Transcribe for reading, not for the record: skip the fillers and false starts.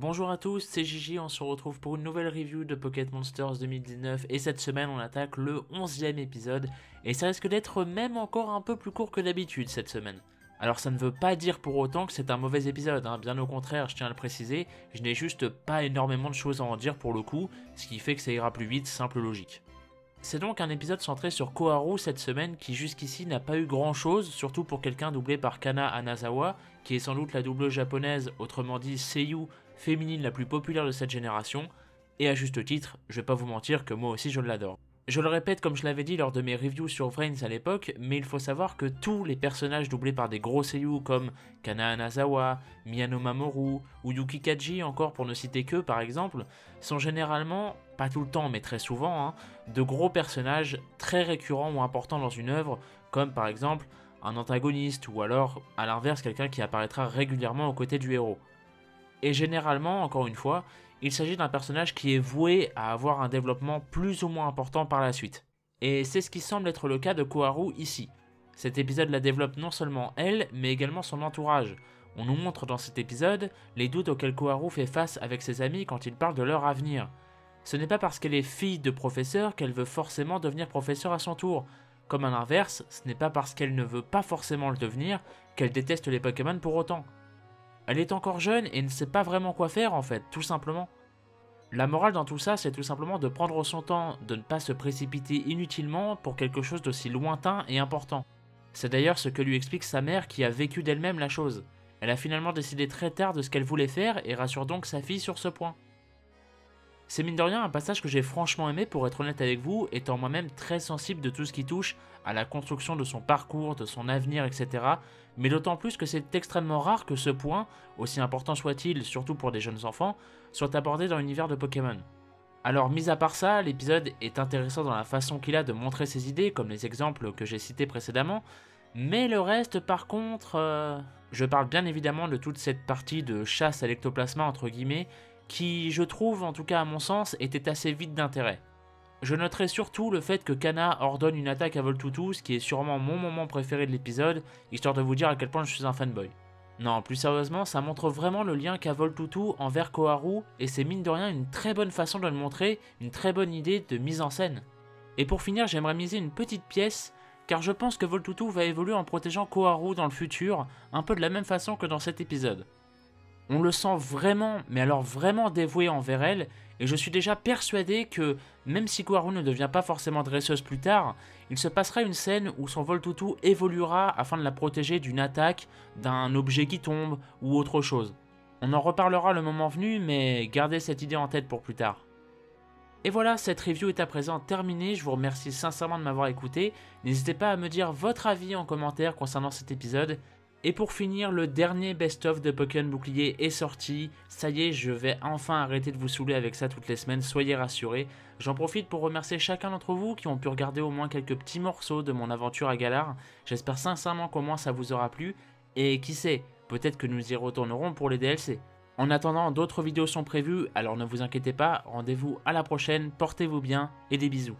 Bonjour à tous, c'est Gigi, on se retrouve pour une nouvelle review de Pocket Monsters 2019 et cette semaine on attaque le 11e épisode et ça risque d'être même encore un peu plus court que d'habitude cette semaine. Alors ça ne veut pas dire pour autant que c'est un mauvais épisode, bien au contraire je tiens à le préciser, je n'ai juste pas énormément de choses à en dire pour le coup, ce qui fait que ça ira plus vite, simple logique. C'est donc un épisode centré sur Koharu cette semaine qui jusqu'ici n'a pas eu grand chose, surtout pour quelqu'un doublé par Kana Anazawa, qui est sans doute la doubleuse japonaise, autrement dit seiyuu féminine la plus populaire de cette génération, et à juste titre, je vais pas vous mentir que moi aussi je l'adore. Je le répète comme je l'avais dit lors de mes reviews sur Vrains à l'époque, mais il faut savoir que tous les personnages doublés par des gros seiyuu comme Kana Anazawa, Miyano Mamoru ou Yuki Kaji encore pour ne citer que par exemple, sont généralement, pas tout le temps mais très souvent, de gros personnages très récurrents ou importants dans une œuvre, comme par exemple un antagoniste ou alors à l'inverse quelqu'un qui apparaîtra régulièrement aux côtés du héros. Et généralement, encore une fois, il s'agit d'un personnage qui est voué à avoir un développement plus ou moins important par la suite. Et c'est ce qui semble être le cas de Koharu ici. Cet épisode la développe non seulement elle, mais également son entourage. On nous montre dans cet épisode les doutes auxquels Koharu fait face avec ses amis quand il parle de leur avenir. Ce n'est pas parce qu'elle est fille de professeur qu'elle veut forcément devenir professeur à son tour. Comme à l'inverse, ce n'est pas parce qu'elle ne veut pas forcément le devenir qu'elle déteste les Pokémon pour autant. Elle est encore jeune et ne sait pas vraiment quoi faire en fait, tout simplement. La morale dans tout ça, c'est tout simplement de prendre son temps, de ne pas se précipiter inutilement pour quelque chose d'aussi lointain et important. C'est d'ailleurs ce que lui explique sa mère qui a vécu d'elle-même la chose. Elle a finalement décidé très tard de ce qu'elle voulait faire et rassure donc sa fille sur ce point. C'est mine de rien un passage que j'ai franchement aimé pour être honnête avec vous, étant moi-même très sensible de tout ce qui touche à la construction de son parcours, de son avenir, etc. Mais d'autant plus que c'est extrêmement rare que ce point, aussi important soit-il, surtout pour des jeunes enfants, soit abordé dans l'univers de Pokémon. Alors mis à part ça, l'épisode est intéressant dans la façon qu'il a de montrer ses idées, comme les exemples que j'ai cités précédemment, mais le reste par contre... Je parle bien évidemment de toute cette partie de chasse à l'ectoplasma entre guillemets, qui, je trouve, en tout cas à mon sens, était assez vide d'intérêt. Je noterai surtout le fait que Kana ordonne une attaque à Voltutu, ce qui est sûrement mon moment préféré de l'épisode, histoire de vous dire à quel point je suis un fanboy. Non, plus sérieusement, ça montre vraiment le lien qu'a Voltutu envers Koharu, et c'est mine de rien une très bonne façon de le montrer, une très bonne idée de mise en scène. Et pour finir, j'aimerais miser une petite pièce, car je pense que Voltutu va évoluer en protégeant Koharu dans le futur, un peu de la même façon que dans cet épisode. On le sent vraiment, mais alors vraiment dévoué envers elle, et je suis déjà persuadé que, même si Koharu ne devient pas forcément dresseuse plus tard, il se passera une scène où son Voltutu évoluera afin de la protéger d'une attaque, d'un objet qui tombe, ou autre chose. On en reparlera le moment venu, mais gardez cette idée en tête pour plus tard. Et voilà, cette review est à présent terminée, je vous remercie sincèrement de m'avoir écouté, n'hésitez pas à me dire votre avis en commentaire concernant cet épisode. Et pour finir, le dernier best-of de Pokémon Bouclier est sorti. Ça y est, je vais enfin arrêter de vous saouler avec ça toutes les semaines, soyez rassurés. J'en profite pour remercier chacun d'entre vous qui ont pu regarder au moins quelques petits morceaux de mon aventure à Galar. J'espère sincèrement qu'au moins ça vous aura plu. Et qui sait, peut-être que nous y retournerons pour les DLC. En attendant, d'autres vidéos sont prévues, alors ne vous inquiétez pas, rendez-vous à la prochaine, portez-vous bien et des bisous.